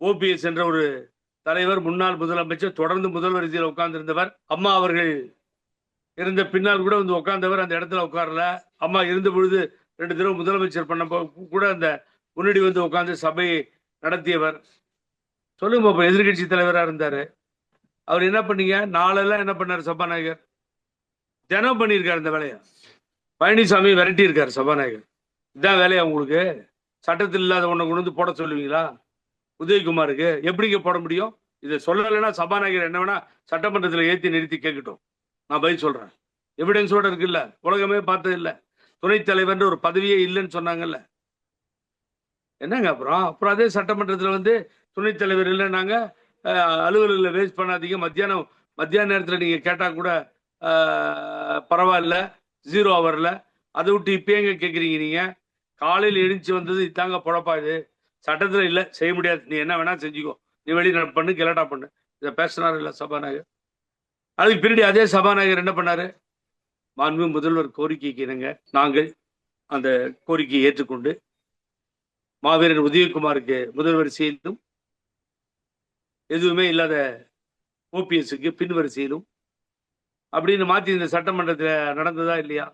OPS என்ற ஒரு தலைவர், முன்னாள் முதலமைச்சர், தொடர்ந்து முதல் வரிசையில் உட்கார்ந்திருந்தவர். அம்மா அவர்கள் இருந்த பின்னால் கூட வந்து உட்கார்ந்தவர் அந்த இடத்துல உட்காரல. அம்மா இருந்த பொழுது 2 தடவை முதலமைச்சர் பண்ணப்போ கூட அந்த முன்னாடி வந்து உட்கார்ந்து சபையை நடத்தியவர். சொல்லுங்க பாப்போம். எதிர்க்கட்சி தலைவரா இருந்தாரு. அவர் என்ன பண்ணீங்க? நாளெல்லாம் என்ன பண்ணாரு சபாநாயகர்? தினம் பண்ணியிருக்காரு இந்த வேலையை. பழனிசாமி விரட்டி இருக்காரு சபாநாயகர். இதான் வேலையா உங்களுக்கு? சட்டத்தில் இல்லாத ஒன்றை கொண்டு வந்து போட சொல்லுவீங்களா? உதயகுமாருக்கு எப்படிங்க போட முடியும்? இதை சொல்லலைன்னா சபாநாயகர் என்ன வேணா சட்டமன்றத்தில் ஏற்றி நிறுத்தி கேட்கட்டும். நான் பதில் சொல்றேன். எவிடன்ஸோட இருக்குல்ல, உலகமே பார்த்தது இல்ல. துணைத் தலைவர் ஒரு பதவியே இல்லைன்னு சொன்னாங்கல்ல. என்னங்க அப்புறம் அப்புறம் அதே சட்டமன்றத்தில் வந்து துணைத் தலைவர் இல்லைன்னாங்க. அலுவலகத்தில் வேஸ்ட் பண்ணாதீங்க. மத்தியான நேரத்தில் நீங்க கேட்டா கூட பரவாயில்ல, 0 ஹவர்ல. அதை விட்டு இப்ப எங்க கேட்குறீங்க நீங்க? காலையில் எழுந்துச்சு வந்தது இதாங்க பொழப்பா இது? சட்டத்தில் இல்லை, செய்ய முடியாது. நீ என்ன வேணா செஞ்சுக்கோ, நீ வெளியே பண்ணு, கெலட்டா பண்ணு. இதை பேசினார் இல்ல சபாநாயகர். அதுக்கு பின்னாடி அதே சபாநாயகர் என்ன பண்ணாரு? மாண்பு முதல்வர் கோரிக்கைக்கு இணங்க நாங்கள் அந்த கோரிக்கையை ஏற்றுக்கொண்டு மாவீரர் உதயகுமாருக்கு முதல் வரிசையிலும், எதுவுமே இல்லாத ஓபிஎஸ்க்கு பின் வரிசையிலும் அப்படின்னு மாத்தி இந்த சட்டமன்றத்தில் நடந்ததா இல்லையா?